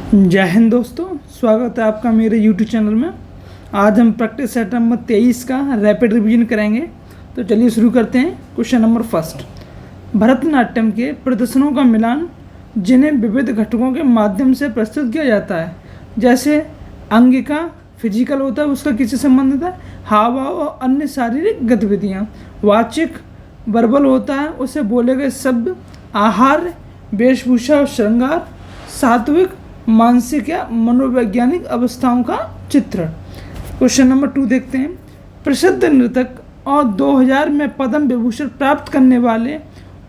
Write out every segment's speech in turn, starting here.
जय हिंद दोस्तों, स्वागत है आपका मेरे YouTube चैनल में। आज हम प्रैक्टिस सेट नंबर 23 का रैपिड रिवीजन करेंगे। तो चलिए शुरू करते हैं। क्वेश्चन नंबर फर्स्ट, भरतनाट्यम के प्रदर्शनों का मिलान जिन्हें विविध घटकों के माध्यम से प्रस्तुत किया जाता है, जैसे अंगिका फिजिकल होता है, उसका किससे संबंधित है, हाव भाव और अन्य शारीरिक गतिविधियाँ। वाचिक वर्बल होता है, उससे बोले गए शब्द, आहार, वेशभूषा और श्रृंगार। सात्विक मानसिक या मनोवैज्ञानिक अवस्थाओं का चित्र। क्वेश्चन नंबर 2 देखते हैं। प्रसिद्ध नृतक और 2000 में पद्म विभूषण प्राप्त करने वाले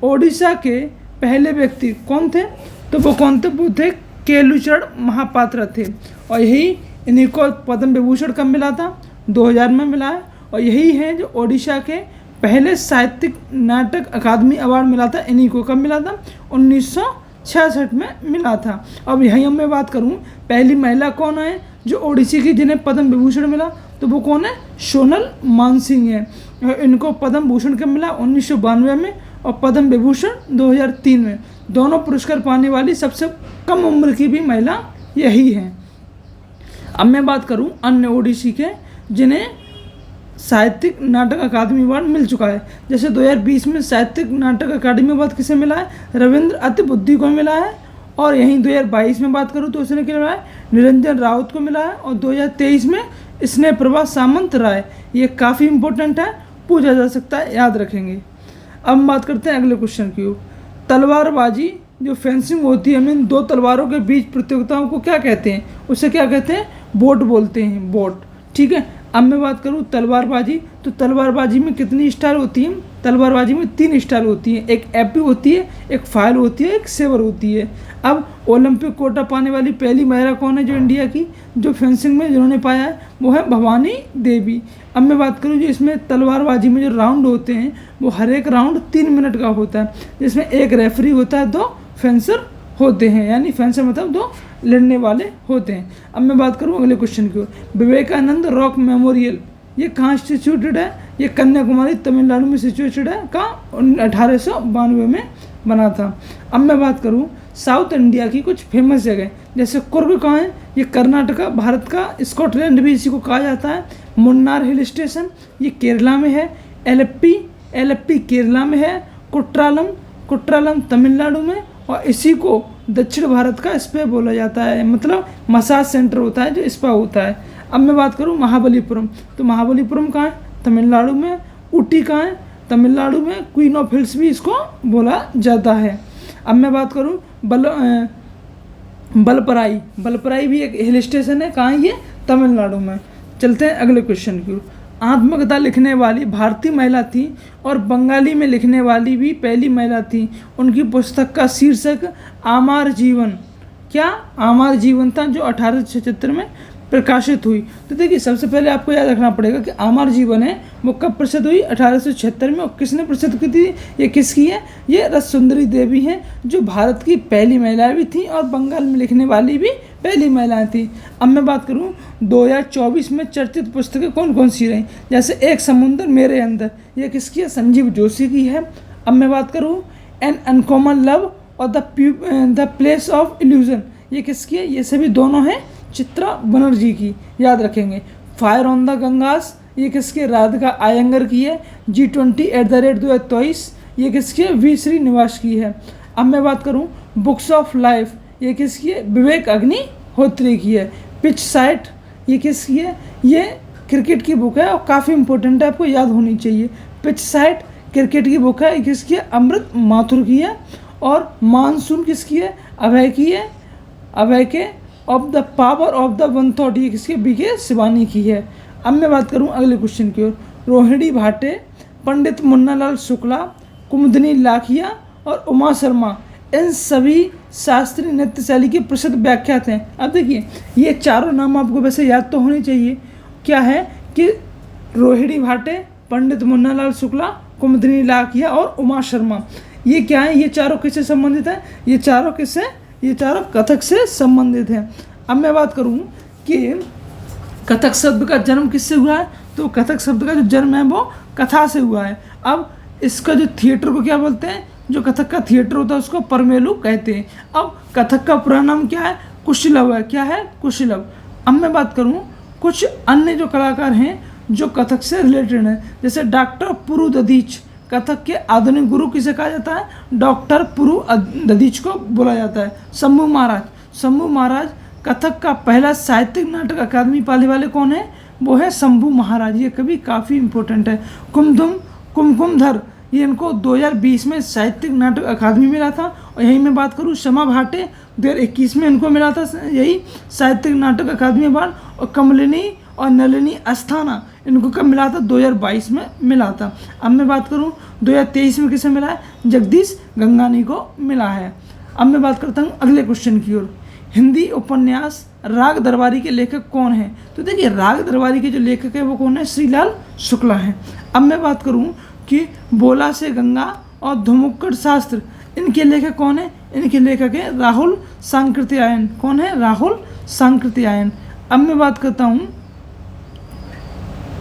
ओडिशा के पहले व्यक्ति कौन थे? तो वो कौन थे? वो थे केलुचरण महापात्र थे। और यही इन्हीं को पद्म विभूषण कब मिला था? 2000 में मिला है। और यही है जो ओडिशा के पहले साहित्यिक नाटक अकादमी अवार्ड मिला था। इन्हीं को कब मिला था? 1966 में मिला था। अब यहीं अब मैं बात करूं, पहली महिला कौन है जो ओडिसी की जिन्हें पद्म विभूषण मिला? तो वो कौन है? सोनल मानसिंह है। इनको पद्म भूषण कब मिला? 1992 में, और पद्म विभूषण 2003 में। दोनों पुरस्कार पाने वाली सबसे कम उम्र की भी महिला यही है। अब मैं बात करूं अन्य ओडिसी के जिन्हें साहित्यिक नाटक अकादमी अवार्ड मिल चुका है। जैसे 2020 में साहित्यिक नाटक अकादमी अवार्ड किसे मिला है? रविंद्र अतिबुद्धि को मिला है। और यहीं 2022 में बात करूं तो उसने क्या मिला है? निरंजन राउत को मिला है। और 2023 में स्नेह प्रभा सामंत राय। ये काफ़ी इंपॉर्टेंट है, पूछा जा सकता है, याद रखेंगे। अब हम बात करते हैं अगले क्वेश्चन की। तलवारबाजी जो फेंसिंग होती है, हमें दो तलवारों के बीच प्रतियोगिताओं को क्या कहते हैं? उसे क्या कहते हैं? बोट बोलते हैं, बोट। ठीक है। अब मैं बात करूं तलवारबाजी, तो तलवारबाजी में कितनी स्टाइल होती है? तलवारबाजी में 3 स्टाइल होती है। एक एपी होती है, एक फायल होती है, एक सेवर होती है। अब ओलंपिक कोटा पाने वाली पहली महिला कौन है जो इंडिया की जो फेंसिंग में जिन्होंने पाया है? वो है भवानी देवी। अब मैं बात करूँ जो इसमें तलवारबाजी में जो राउंड होते हैं वो हर एक राउंड 3 मिनट का होता है, जिसमें एक रेफरी होता है, 2 फेंसर होते हैं, यानी फेंसर मतलब 2 लड़ने वाले होते हैं। अब मैं बात करूँ अगले क्वेश्चन की। विवेकानंद रॉक मेमोरियल ये कहाँ सिचुएटेड है? ये कन्याकुमारी तमिलनाडु में सिचुएटेड है। कहाँ? 1892 में बना था। अब मैं बात करूँ साउथ इंडिया की कुछ फेमस जगह, जैसे कुर्ग कहाँ है? ये कर्नाटका, भारत का स्कॉटलैंड भी इसी को कहा जाता है। मुन्नार हिल स्टेशन ये केरला में है। एलप्पी केरला में है। कुट्रालम तमिलनाडु में। और इसी को दक्षिण भारत का स्पा बोला जाता है, मतलब मसाज सेंटर होता है जो स्पा होता है। अब मैं बात करूं महाबलीपुरम, तो महाबलीपुरम कहाँ है? तमिलनाडु में। ऊटी कहाँ है? तमिलनाडु में। क्वीन ऑफ हिल्स भी इसको बोला जाता है। अब मैं बात करूं बलपराई भी एक हिल स्टेशन है। कहाँ है ये? तमिलनाडु में। चलते हैं अगले क्वेश्चन की। आत्मकथा लिखने वाली भारतीय महिला थी और बंगाली में लिखने वाली भी पहली महिला थी। उनकी पुस्तक का शीर्षक आमार जीवन, क्या आमार जीवन था, जो 1876 में प्रकाशित हुई। तो देखिए सबसे पहले आपको याद रखना पड़ेगा कि आमार जीवन है वो कब प्रसिद्ध हुई? 1876 में। और किसने प्रसिद्ध की थी? ये किसकी है? ये रससुंदरी देवी हैं, जो भारत की पहली महिला भी थी और बंगाल में लिखने वाली भी पहली महिलाएं थी। अब मैं बात करूं 2024 में चर्चित पुस्तकें कौन कौन सी रहीं, जैसे एक समुंदर मेरे अंदर, ये किसकी है? संजीव जोशी की है। अब मैं बात करूं एन अनकॉमन लव और द प्लेस ऑफ इल्यूजन, ये किसकी है? ये सभी दोनों हैं चित्रा बनर्जी की, याद रखेंगे। फायर ऑन द गंगास ये किसके? राधिका आयंगर की है। G20@2024 ये किसकी है? वी श्रीनिवास की है। अब मैं बात करूं बुक्स ऑफ लाइफ ये किसकी है? विवेक अग्निहोत्री की है। पिच साइट ये किसकी है? ये क्रिकेट की बुक है और काफ़ी इंपॉर्टेंट है, आपको याद होनी चाहिए। पिच साइट क्रिकेट की बुक है, किसकी है? अमृत माथुर की है। और मानसून किसकी है? अभय की है। अभय के of the power of the one thought ये किसके? BK शिवानी की है। अब मैं बात करूं अगले क्वेश्चन की ओर। रोहिणी भाटे, पंडित मुन्नालाल शुक्ला, कुमुदनी लाखिया और उमा शर्मा इन सभी शास्त्रीय नृत्य शैली के प्रसिद्ध व्याख्यात हैं। अब देखिए ये चारों नाम आपको वैसे याद तो होने चाहिए। क्या है कि रोहिणी भाटे, पंडित मुन्नालाल शुक्ला, कुमुदनी लाखिया और उमा शर्मा, ये क्या है? ये चारों किससे संबंधित हैं? ये चारों कथक से संबंधित हैं। अब मैं बात करूं कि कथक शब्द का जन्म किससे हुआ है? तो कथक शब्द का जो जन्म है वो कथा से हुआ है। अब इसका जो थिएटर को क्या बोलते हैं? जो कथक का थिएटर होता है उसको परमेलू कहते हैं। अब कथक का पूरा नाम क्या है? कुशलव है। क्या है? कुशलव। अब मैं बात करूं कुछ अन्य जो कलाकार हैं जो कथक से रिलेटेड हैं, जैसे डॉक्टर पुरु दधीच, कथक के आधुनिक गुरु किसे कहा जाता है? डॉक्टर पुरु दधीच को बोला जाता है। शंभू महाराज, शंभू महाराज कथक का पहला साहित्यिक नाटक अकादमी पाने वाले कौन है? वो है शंभू महाराज। ये कभी काफ़ी इंपॉर्टेंट है। कुमकुमधर, ये इनको 2020 में साहित्यिक नाटक अकादमी मिला था। और यही मैं बात करूँ शमा भाटे 2021 में इनको मिला था यही साहित्यिक नाटक अकादमी अवार्ड। और कमलिनी और नलिनी अस्थाना इनको कब मिला था? 2022 में मिला था। अब मैं बात करूँ 2023 में किसे मिला है? जगदीश गंगानी को मिला है। अब मैं बात करता हूँ अगले क्वेश्चन की ओर। हिंदी उपन्यास राग दरबारी के लेखक कौन है? तो देखिए राग दरबारी के जो लेखक है वो कौन है? श्रीलाल शुक्ला है। अब मैं बात करूं कि बोला से गंगा और धुमुक्कड़ शास्त्र इनके लेखक कौन है? इनके लेखक है राहुल सांकृत्यायन। कौन है? राहुल सांकृत्यायन। अब मैं बात करता हूं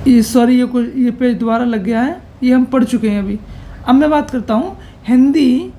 ये पेज दोबारा लग गया है, ये हम पढ़ चुके हैं अभी। अब मैं बात करता हूँ हिंदी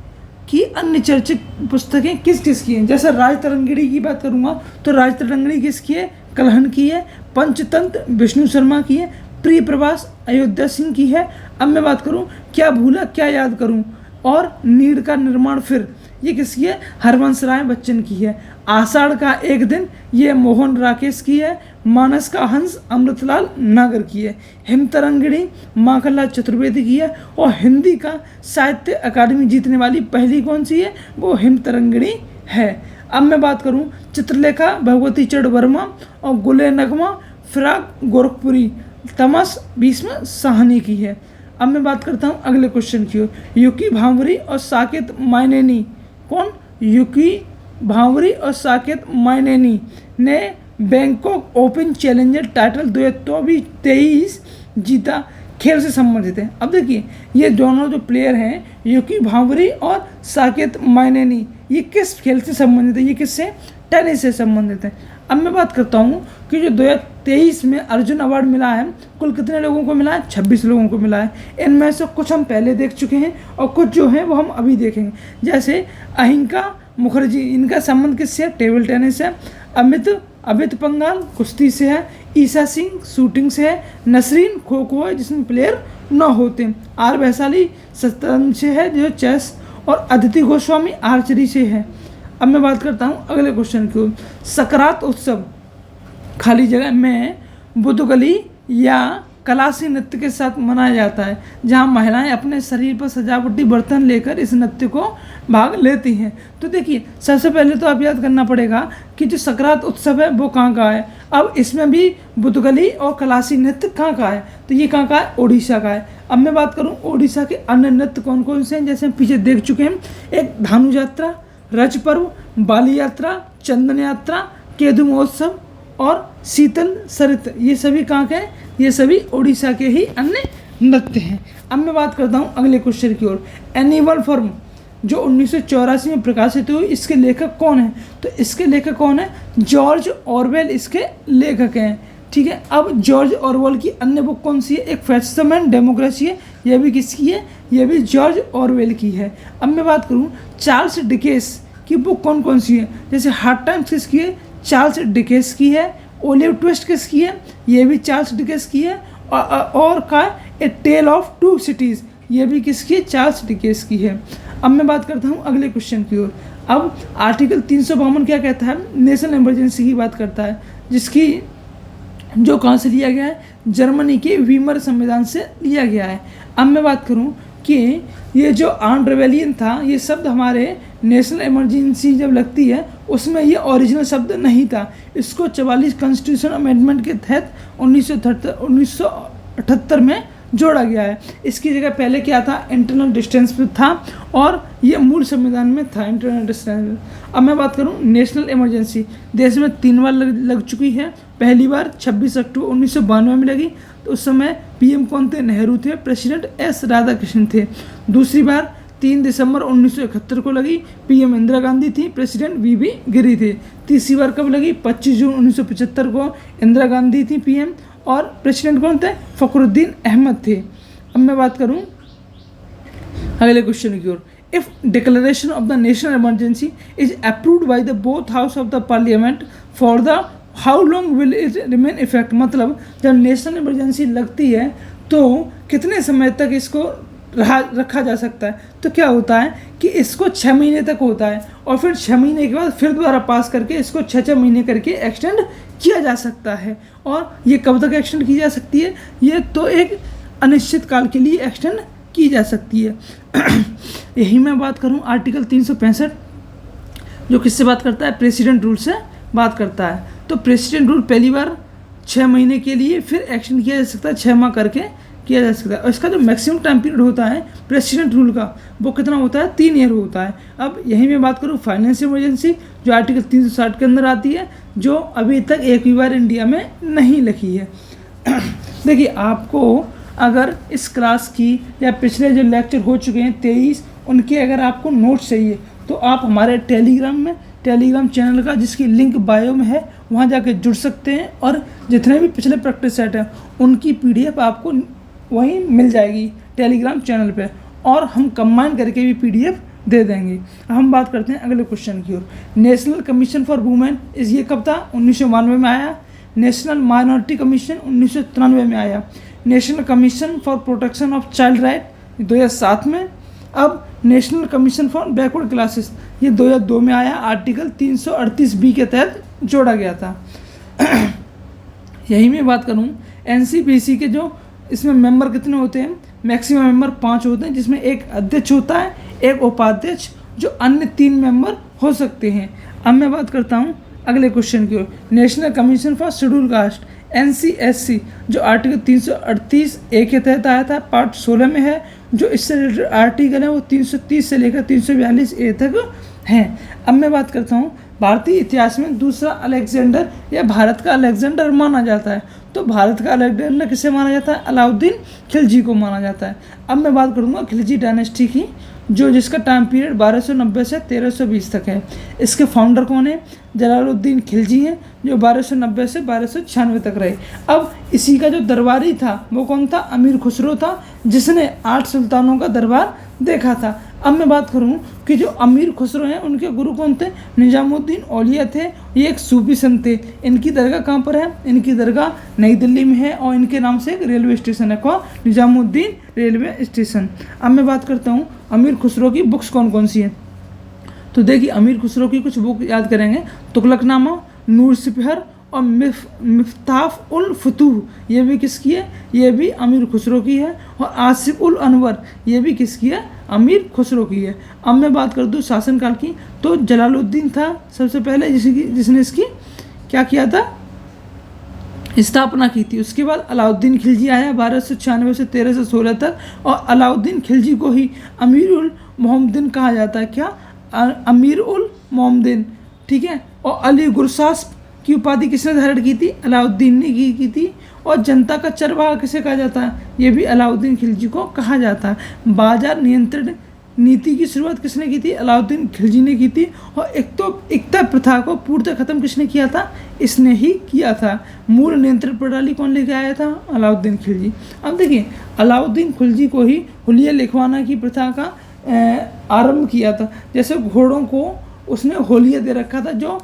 की अन्य चर्चित पुस्तकें किस किस की हैं। जैसे राजतरंगिणी की बात करूँगा तो राजतरंगिणी किसकी है? कलहन की है। पंचतंत्र विष्णु शर्मा की है। प्रिय प्रवास अयोध्या सिंह की है। अब मैं बात करूँ क्या भूला क्या याद करूँ और नीड़ का निर्माण फिर, ये किसकी है? हरवंश राय बच्चन की है। आषाढ़ का एक दिन, ये मोहन राकेश की है। मानस का हंस अमृतलाल नागर की है। हिमतरंगिणी माखनलाल चतुर्वेदी की है। और हिंदी का साहित्य अकादमी जीतने वाली पहली कौन सी है? वो हिमतरंगिणी है। अब मैं बात करूं चित्रलेखा भगवती चरण वर्मा और गुले नगमा फिराक गोरखपुरी तमस भीष्म साहनी की है। अब मैं बात करता हूं अगले क्वेश्चन की ओर। युकी भांवरी और साकेत मायनेनी, कौन? युकी भांवरी और साकेत मायनेनी ने बैंकॉक ओपन चैलेंजर टाइटल 2023 जीता, खेल से संबंधित है। अब देखिए ये दोनों जो प्लेयर हैं युकी भांवरी और साकेत मायनेनी, ये किस खेल से संबंधित है? ये किससे? टेनिस से संबंधित है। अब मैं बात करता हूँ कि जो 2023 में अर्जुन अवार्ड मिला है कुल कितने लोगों को मिला है? 26 लोगों को मिला है। इनमें से कुछ हम पहले देख चुके हैं और कुछ जो हैं वो हम अभी देखेंगे। जैसे अहिंका मुखर्जी, इनका संबंध किससे है? टेबल टेनिस है। अमित पंघाल कुश्ती से है। ईसा सिंह शूटिंग से है। नसरीन खो खो है जिसमें प्लेयर 9 होते हैं। आर वैशाली शतरंज से है जो चेस। और अदिति गोस्वामी आर्चरी से है। अब मैं बात करता हूँ अगले क्वेश्चन की। सकरात उत्सव खाली जगह में बुदगली या कलासी नृत्य के साथ मनाया जाता है, जहां महिलाएं अपने शरीर पर सजावटी बर्तन लेकर इस नृत्य को भाग लेती हैं। तो देखिए सबसे पहले तो आप याद करना पड़ेगा कि जो सकरात उत्सव है वो कहाँ का है। अब इसमें भी बुदगली और कलासी नृत्य कहाँ का है? तो ये कहाँ का है? ओडिशा का है। अब मैं बात करूँ ओडिशा के अन्य नृत्य कौन कौन से हैं, जैसे हम पीछे देख चुके हैं। एक धानु यात्रा, रज पर्व, बाली यात्रा, चंदन यात्रा, केदु महोत्सव और शीतल सरित, ये सभी कहाँ के हैं? ये सभी ओडिशा के ही अन्य नृत्य हैं। अब मैं बात करता हूँ अगले क्वेश्चन की ओर। एनिमल फॉर्म जो 1984 में प्रकाशित हुई, इसके लेखक कौन है? तो इसके लेखक कौन है? जॉर्ज ऑरवेल इसके लेखक हैं। ठीक है। अब जॉर्ज ऑरवेल की अन्य बुक कौन सी है? एक फैसिज्म एंड डेमोक्रेसी है, यह भी किसकी है? यह भी जॉर्ज ऑरवेल की है। अब मैं बात करूँ चार्ल्स डिकेंस की बुक कौन कौन सी है? जैसे हार्ड टाइम्स किसकी है? चार्ल्स डिकेंस की है। ओलिव ट्विस्ट किसकी है? ये भी चार्ल्स डिकेंस की है। और का ए टेल ऑफ टू सिटीज़, ये भी किसकी है? चार्ल्स डिकेंस की है। अब मैं बात करता हूँ अगले क्वेश्चन की ओर। अब आर्टिकल 352 क्या कहता है? नेशनल इमरजेंसी की बात करता है, जिसकी जो कहाँ से लिया गया है? जर्मनी के वीमर संविधान से लिया गया है। अब मैं बात करूँ कि ये जो आर्म्ड रेबेलियन था, ये शब्द हमारे नेशनल इमरजेंसी जब लगती है उसमें ये ओरिजिनल शब्द नहीं था। इसको 44 कॉन्स्टिट्यूशन अमेंडमेंट के तहत 1978 में जोड़ा गया है। इसकी जगह पहले क्या था? इंटरनल डिस्टेंस पे था और ये मूल संविधान में था इंटरनल डिस्टेंस। अब मैं बात करूं नेशनल इमरजेंसी देश में 3 बार लग चुकी है। पहली बार 26 अक्टूबर 1992 में लगी, तो उस समय पीएम कौन थे? नेहरू थे। प्रेसिडेंट एस राधाकृष्णन थे। दूसरी बार 3 दिसंबर 1971 को लगी, पीएम इंदिरा गांधी थी, प्रेसिडेंट वीबी गिरी थे। तीसरी बार कब लगी? 25 जून 1975 को इंदिरा गांधी थी पीएम और प्रेसिडेंट कौन थे? फखरुद्दीन अहमद थे। अब मैं बात करूं अगले क्वेश्चन की ओर। if declaration of the national emergency is approved by the both house of the parliament for the how long will it remain effect, मतलब जब नेशनल इमरजेंसी लगती है तो कितने समय तक इसको रखा जा सकता है। तो क्या होता है कि इसको 6 महीने तक होता है और फिर 6 महीने के बाद फिर दोबारा पास करके इसको 6 महीने करके एक्सटेंड किया जा सकता है। और ये कब तक एक्सटेंड की जा सकती है, ये तो एक अनिश्चित काल के लिए एक्सटेंड की जा सकती है। यही मैं बात करूं आर्टिकल 365 जो किससे बात करता है, प्रेसिडेंट रूल से बात करता है। तो प्रेसिडेंट रूल पहली बार 6 महीने के लिए फिर एक्सटेंड किया जा सकता है, 6 माह करके किया जा सकता है। और इसका जो मैक्सिमम टाइम पीरियड होता है प्रेसिडेंट रूल का वो कितना होता है, 3 ईयर होता है। अब यहीं मैं बात करूँ फाइनेंशियल इमरजेंसी जो आर्टिकल 360 के अंदर आती है, जो अभी तक एक भी बार इंडिया में नहीं लिखी है। देखिए आपको अगर इस क्लास की या पिछले जो लेक्चर हो चुके हैं 23 उनके अगर आपको नोट्स चाहिए तो आप हमारे टेलीग्राम चैनल का जिसकी लिंक बायो में है वहाँ जाके जुड़ सकते हैं और जितने भी पिछले प्रैक्टिस सेट हैं उनकी PDF आपको वहीं मिल जाएगी टेलीग्राम चैनल पे और हम कंबाइन करके भी PDF दे देंगे। हम बात करते हैं अगले क्वेश्चन की ओर। नेशनल कमीशन फॉर वुमेन इस ये कब था, 1992 में आया। नेशनल माइनॉरिटी कमीशन 1993 में आया। National Commission for protection of child right 2007 में। अब national Commission for backward classes ये 2002 में आया, आर्टिकल 338B के तहत जोड़ा गया था। यही मैं बात करूं NCPC के जो इसमें मेंबर कितने होते हैं, मैक्सिमम मेंबर 5 होते हैं, जिसमें एक अध्यक्ष होता है, एक उपाध्यक्ष, जो अन्य 3 मेंबर हो सकते हैं। अब मैं बात करता हूं अगले क्वेश्चन की ओर। National Commission for Schedule Caste NCSC जो आर्टिकल 338A के तहत आया था, पार्ट 16 में है। जो इससे रिलेटेड आर्टिकल है वो 330 से लेकर 342A तक हैं। अब मैं बात करता हूँ भारतीय इतिहास में दूसरा अलेक्जेंडर या भारत का अलेक्जेंडर माना जाता है। तो भारत का अलेक्जेंडर किसे माना जाता है, अलाउद्दीन खिलजी को माना जाता है। अब मैं बात करूँगा खिलजी डायनेस्टी की जो जिसका टाइम पीरियड 1290 से 1320 तक है। इसके फाउंडर कौन है, जलालुद्दीन खिलजी हैं जो 1290 से 1296 तक रहे। अब इसी का जो दरबारी था वो कौन था, अमीर खुसरो था, जिसने 8 सुल्तानों का दरबार देखा था। अब मैं बात करूं कि जो अमीर खुसरो हैं उनके गुरु कौन थे, निजामुद्दीन औलिया थे। ये एक सूफी संत थे। इनकी दरगाह कहाँ पर है, इनकी दरगाह नई दिल्ली में है और इनके नाम से एक रेलवे स्टेशन है, कौन, निजामुद्दीन रेलवे स्टेशन। अब मैं बात करता हूँ अमीर खुसरो की बुक्स कौन कौन सी हैं। तो देखिए अमीर खुसरो की कुछ बुक याद करेंगे, तुगलकनामा, नूर सिपहर और मिफ्ताह उल फुतूह ये भी किसकी है, ये भी अमीर खुसरो की है। और आसिफ उल अनवर ये भी किसकी है, अमीर खुसरो की है। अब मैं बात कर दूँ शासनकाल की तो जलालुद्दीन था सबसे पहले जिसने इसकी क्या किया था, स्थापना की थी। उसके बाद अलाउद्दीन खिलजी आया 1296 से 1316 तक और अलाउद्दीन खिलजी को ही अमीर उल मोहम्मदीन कहा जाता है। क्या, अमीर उल मोहम्मदीन, ठीक है। और अली गुरसास की उपाधि किसने धारण की थी, अलाउद्दीन ने की थी। और जनता का चरवाहा किसे कहा जाता है, ये भी अलाउद्दीन खिलजी को कहा जाता है। बाजार नियंत्रण नीति की शुरुआत किसने की थी, अलाउद्दीन खिलजी ने की थी। और एकता प्रथा को पूर्णतः खत्म किसने किया था, इसने ही किया था। मूल नियंत्रण प्रणाली कौन लेके आया था, अलाउद्दीन खिलजी। अब देखिए अलाउद्दीन खिलजी को ही हुलिया लिखवाना की प्रथा का आरंभ किया था। जैसे घोड़ों को उसने होलिया दे रखा था जो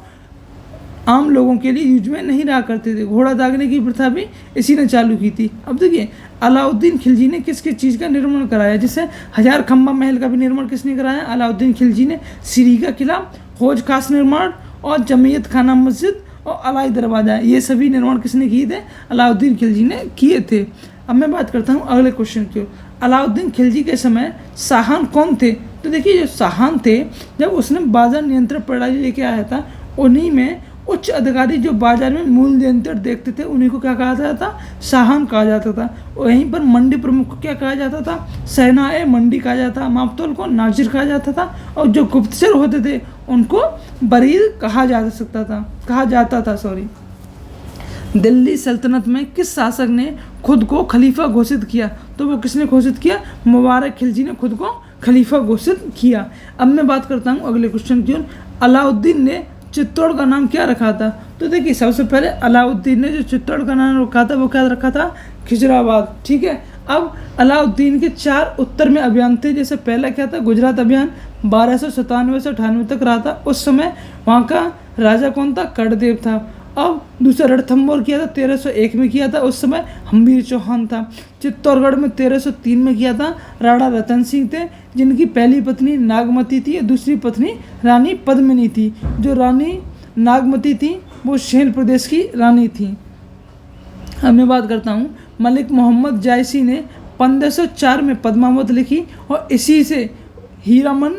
आम लोगों के लिए यूज में नहीं रहा करते थे। घोड़ा दागने की प्रथा भी इसी ने चालू की थी। अब देखिए अलाउद्दीन खिलजी ने किस किस चीज़ का निर्माण कराया, जैसे 1000 खंबा महल का भी निर्माण किसने कराया, अलाउद्दीन खिलजी ने। सीरी का किला, हौज खास निर्माण और जमीयत खाना मस्जिद और अलाई दरवाजा ये सभी निर्माण किसने किए थे, अलाउद्दीन खिलजी ने किए थे। अब मैं बात करता हूँ अगले क्वेश्चन की। अलाउद्दीन खिलजी के समय शाहान कौन थे, तो देखिए जो शाहान थे जब उसने बाजार नियंत्रण प्रणाली लेके आया था उन्हीं में उच्च अधिकारी जो बाजार में मूल नियंत्रण देखते थे उन्हीं को क्या कहा जाता था, शाहान कहा जाता था। वहीं पर मंडी प्रमुख को क्या कहा जाता था, सेनाए मंडी कहा जाता था। मापतौल को नाजिर कहा जाता था और जो गुप्तचर होते थे उनको बरीद कहा जाता था। दिल्ली सल्तनत में किस शासक ने खुद को खलीफा घोषित किया, तो वो किसने घोषित किया, मुबारक खिलजी ने खुद को खलीफा घोषित किया। अब मैं बात करता हूँ अगले क्वेश्चन की। अलाउद्दीन ने चित्तौड़ का नाम क्या रखा था, तो देखिए सबसे पहले अलाउद्दीन ने जो चित्तौड़ का नाम रखा था वो क्या रखा था, खिजराबाद, ठीक है। अब अलाउद्दीन के 4 उत्तर में अभियान थे। जैसे पहला क्या था, गुजरात अभियान 1297 से 98 तक रहा था। उस समय वहाँ का राजा कौन था, कड़देव था। अब दूसरा रणथंभौर किया था 1301 में किया था, उस समय हम्बीर चौहान था। चित्तौड़गढ़ में 1303 में किया था, राणा रतन सिंह थे, जिनकी पहली पत्नी नागमती थी, दूसरी पत्नी रानी पद्मिनी थी। जो रानी नागमती थी वो शेल प्रदेश की रानी थी। अब मैं बात करता हूँ, मलिक मोहम्मद जायसी ने 1504 में पद्मावत लिखी और इसी से हीरामन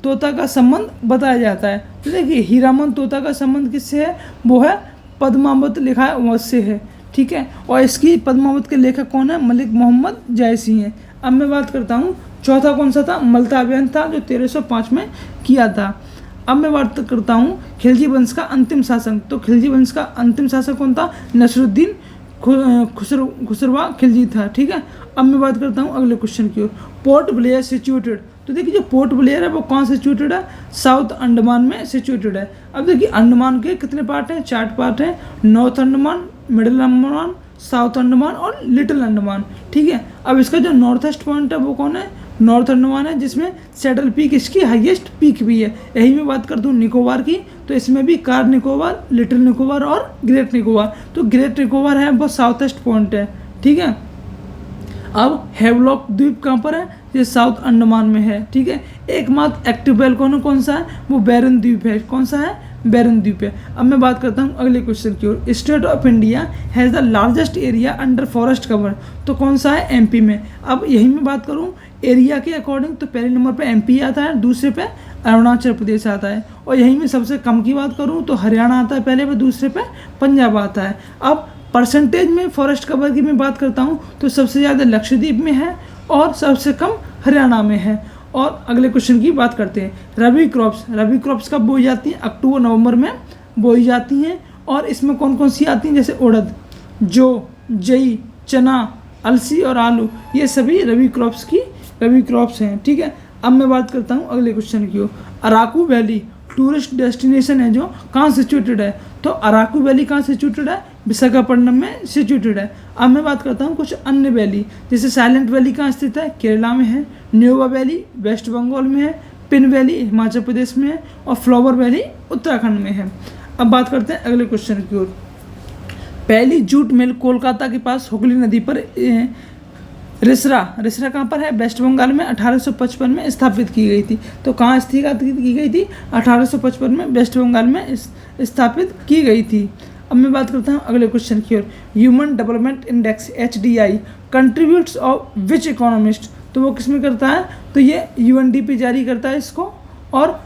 तोता का संबंध बताया जाता है। तो देखिए हीरामन तोता का संबंध किससे है, वो है पद्मावत लिखा है उससे है, ठीक है। और इसकी पद्मावत के लेखक कौन है, मलिक मोहम्मद जायसी हैं। अब मैं बात करता हूँ चौथा कौन सा था, मल्ता अभियान था जो 1305 में किया था। अब मैं बात करता हूँ खिलजी वंश का अंतिम शासक। तो खिलजी वंश का अंतिम शासक कौन था, नसरुद्दीन खुसरवा खिलजी था, ठीक है। अब मैं बात करता हूँ अगले क्वेश्चन की ओर, पोर्ट ब्लेयर सिचुएटेड। तो देखिए जो पोर्ट ब्लेयर है वो कहाँ सिचुएटेड है, साउथ अंडमान में सिचुएटेड है। अब देखिए अंडमान के कितने पार्ट हैं, 4 पार्ट हैं, north Andaman, middle Andaman, south Andaman और लिटिल अंडमान, ठीक है। अब इसका जो नॉर्थ ईस्ट पॉइंट है वो कौन है, नॉर्थ अंडमान है, जिसमें सेटल पीक इसकी हाईएस्ट पीक भी है। यही मैं बात कर दूँ निकोबार की, तो इसमें भी कार निकोबार, लिटिल निकोबार और ग्रेट निकोबार। तो ग्रेट निकोबार है वो साउथ ईस्ट पॉइंट है, ठीक है। अब हेवलॉक द्वीप कहाँ पर है, ये साउथ अंडमान में है, ठीक है। एकमात्र एक्टिव वोल्केनो कौन सा है, वो बैरन द्वीप है। कौन सा है, बैरन द्वीप है। अब मैं बात करता हूँ अगले क्वेश्चन की ओर, state of India has the largest area under forest cover. तो कौन सा है, एमपी में। अब यही मैं बात करूँ एरिया के अकॉर्डिंग, तो पहले नंबर पे एमपी आता है, दूसरे पे अरुणाचल प्रदेश आता है, और यहीं में सबसे कम की बात करूँ तो हरियाणा आता है पहले पे, दूसरे पे पंजाब आता है। अब परसेंटेज में फॉरेस्ट कवर की मैं बात करता हूँ तो सबसे ज़्यादा लक्षद्वीप में है और सबसे कम हरियाणा में है। और अगले क्वेश्चन की बात करते हैं, रबी क्रॉप्स कब बोई जाती हैं, अक्टूबर नवंबर में बोई जाती हैं। और इसमें कौन कौन सी आती हैं, जैसे उड़द, जौ, जई, चना, अलसी और आलू, ये सभी रबी क्रॉप्स हैं, ठीक है। अब मैं बात करता हूँ अगले क्वेश्चन की ओर, अराकू वैली टूरिस्ट डेस्टिनेशन है जो कहाँ सिचुएटेड है। तो अराकू वैली कहाँ सिचुएटेड है, विशाखापट्टनम में सिचुएटेड है। अब मैं बात करता हूँ कुछ अन्य वैली, जैसे साइलेंट वैली कहाँ स्थित है, केरला में है, न्योवा वैली वेस्ट बंगाल में है, पिन वैली हिमाचल प्रदेश में है और फ्लावर वैली उत्तराखंड में है। अब बात करते हैं अगले क्वेश्चन की ओर, पहली जूट मिल कोलकाता के पास हुगली नदी पर रिसरा कहाँ पर है, वेस्ट बंगाल में 1855 में स्थापित की गई थी। तो कहाँ स्थापित की गई थी, 1855 में वेस्ट बंगाल में स्थापित की गई थी। अब मैं बात करता हूँ अगले क्वेश्चन की ओर, human development index HDI contributes of which economist. तो वो किसमें करता है, तो ये UNDP जारी करता है इसको। और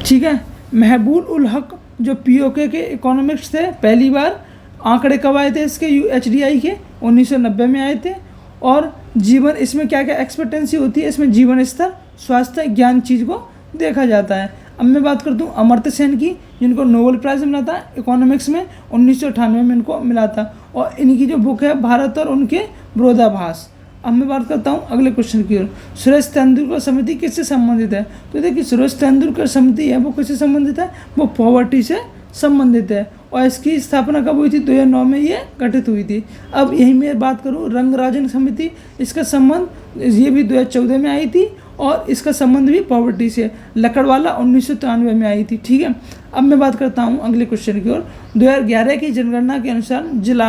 ठीक है, महबूब उल हक जो POK के इकोनॉमिक्स थे, पहली बार आंकड़े कब आए थे इसके HDI के, 1990 में आए थे। और जीवन, इसमें क्या क्या एक्सपेक्टेंसी होती है, इसमें जीवन स्तर, स्वास्थ्य, ज्ञान चीज़ को देखा जाता है। अब मैं बात करता हूँ अमर्त्य सेन की, जिनको नोबेल प्राइज़ मिला था इकोनॉमिक्स में 1998 में इनको मिला था, और इनकी जो बुक है भारत और उनके विरोधाभास। अब मैं बात करता हूँ अगले क्वेश्चन की ओर, सुरेश तेंदुलकर समिति किससे संबंधित है। तो देखिए सुरेश तेंदुलकर समिति है वो किससे संबंधित है, वो पॉवर्टी से संबंधित है। और इसकी स्थापना कब हुई थी, 2009 में ये गठित हुई थी। अब यही मैं बात करूँ रंगराजन समिति, इसका संबंध ये भी 2014 में आई थी और इसका संबंध भी पॉवर्टी से, लकड़वाला 1993 में आई थी, ठीक है। अब मैं बात करता हूँ अगले क्वेश्चन की ओर, 2011 की जनगणना के अनुसार जिला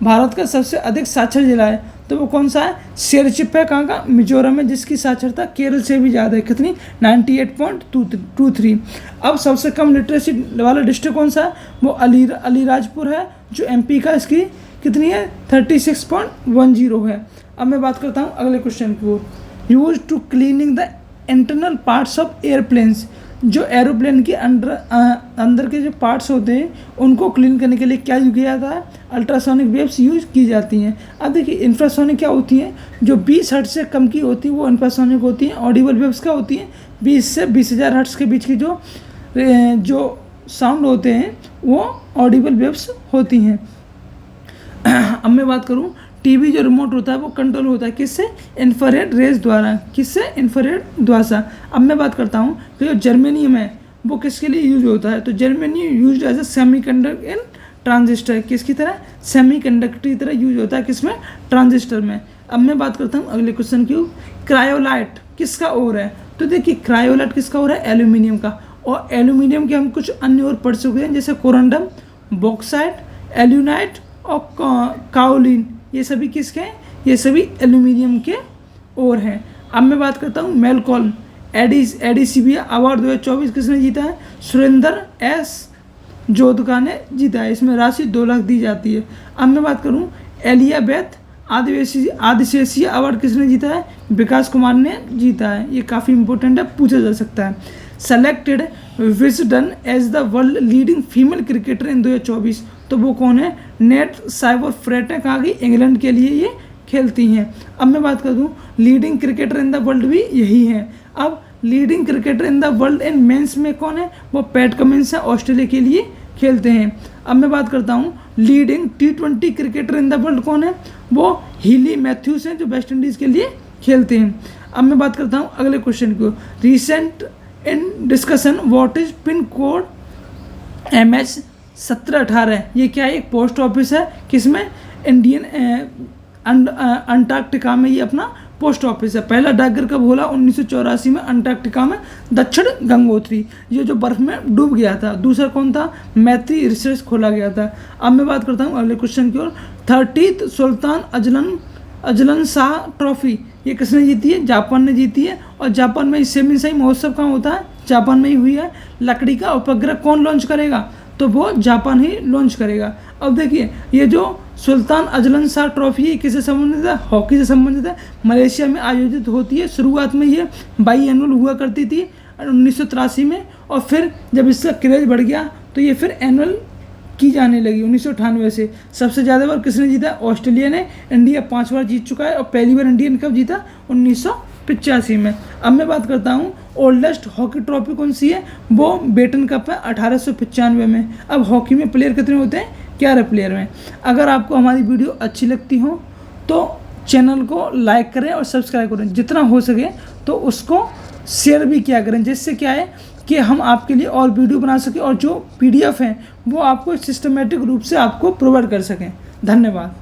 भारत का सबसे अधिक साक्षर जिला है। तो वो कौन सा है, शेरचिप है, कहाँ का, मिजोरम में, जिसकी साक्षरता केरल से भी ज़्यादा है, कितनी, 98.23। अब सबसे कम लिटरेसी वाला डिस्ट्रिक्ट कौन सा है, वो अलीराजपुर है, जो MP का, इसकी कितनी है, 36.10 है। अब मैं बात करता हूँ अगले क्वेश्चन की ओर, use to cleaning the internal parts of airplanes. जो एरोप्लेन के अंदर के जो पार्ट्स होते हैं उनको क्लीन करने के लिए क्या यूज किया जाता है, अल्ट्रासोनिक वेव्स यूज की जाती हैं। अब देखिए इंफ्रासोनिक क्या होती हैं, जो 20 हर्ट्ज से कम की होती है वो इंफ्रासोनिक होती हैं। ऑडिबल वेव्स क्या होती हैं, 20 से 20,000 हर्ट्ज के बीच की जो साउंड होते हैं वो ऑडिबल वेव्स होती हैं। अब मैं बात करूँ, टीवी जो रिमोट होता है वो कंट्रोल होता है किससे, इंफ्रारेड रेज द्वारा, किससे, इंफ्रारेड द्वारा। अब मैं बात करता हूँ कि जो जर्मेनियम है वो किसके लिए यूज होता है, तो germanium use as a semiconductor in transistor, किसकी तरह, सेमीकंडक्टर की तरह यूज होता है किसमें, ट्रांजिस्टर में। अब मैं बात करता हूँ अगले क्वेश्चन की, क्रायोलाइट किसका ओर है, तो देखिए क्रायोलाइट किसका ओर है, एल्यूमिनियम का। और एल्यूमिनियम के हम कुछ अन्य और पढ़ चुके हैं जैसे कोरंडम, बॉक्साइट, एल्यूनाइट और काओलिन, ये सभी किसके हैं, ये सभी एल्यूमिनियम के ओर हैं। अब मैं बात करता हूँ मेलकॉल्म एडीसीबी अवार्ड 2024 किसने जीता है, सुरेंद्र एस जोधका ने जीता है, इसमें राशि 2 लाख दी जाती है। अब मैं बात करूँ एलियाबेथ आदिशेषी अवार्ड किसने जीता है, विकास कुमार ने जीता है, ये काफ़ी इंपॉर्टेंट है, पूछा जा सकता है। Selected Wisden as the world leading female cricketer in 2024, तो वो कौन है, नेट साइबर फ्रेट है, कहाँ की, इंग्लैंड के लिए ये खेलती हैं। अब मैं बात कर दूँ leading cricketer in the world भी यही है। अब leading cricketer in the world in men's में कौन है, वो पैट कमिंस है, ऑस्ट्रेलिया के लिए खेलते हैं। अब मैं बात करता हूँ leading T20 cricketer in the world कौन है, वो हीली मैथ्यूज हैं जो वेस्ट इंडीज़ के लिए खेलते हैं। अब मैं बात करता हूँ अगले क्वेश्चन को, recent in discussion what is pin code MS 1718, ये क्या है, एक पोस्ट ऑफिस है किसमें, इंडियन अंटार्कटिका में ये अपना पोस्ट ऑफिस है। पहला डाकघर कब खोला, 1984 में अंटार्कटिका में दक्षिण गंगोत्री, ये जो बर्फ में डूब गया था। दूसरा कौन था, मैत्री रिसर्च खोला गया था। अब मैं बात करता हूँ अगले क्वेश्चन की ओर, 30th Sultan Azlan Shah trophy ये किसने जीती है, जापान ने जीती है। और जापान में सेमिसाई महोत्सव कहाँ होता है, जापान में ही हुई है। लकड़ी का उपग्रह कौन लॉन्च करेगा, तो वो जापान ही लॉन्च करेगा। अब देखिए ये जो सुल्तान अजलन शाह ट्रॉफी है किससे संबंधित है, हॉकी से संबंधित है, मलेशिया में आयोजित होती है। शुरुआत में ये बाईएनुअल हुआ करती थी 1983 में, और फिर जब इसका क्रेज बढ़ गया तो ये फिर एनुअल की जाने लगी 1998 से। सबसे ज़्यादा बार किसने जीता, ऑस्ट्रेलिया ने। इंडिया 5 बार जीत चुका है, और पहली बार इंडिया ने कब जीता, 1985 में। अब मैं बात करता हूँ ओल्डेस्ट हॉकी ट्रॉफी कौन सी है, वो बेटन कप है 1895 में। अब हॉकी में प्लेयर कितने होते हैं, 11 प्लेयर में। अगर आपको हमारी वीडियो अच्छी लगती हो तो चैनल को लाइक करें और सब्सक्राइब करें, जितना हो सके तो उसको शेयर भी किया करें, जिससे क्या है कि हम आपके लिए और वीडियो बना सकें और जो PDF हैं वो आपको सिस्टमेटिक रूप से आपको प्रोवाइड कर सकें। धन्यवाद।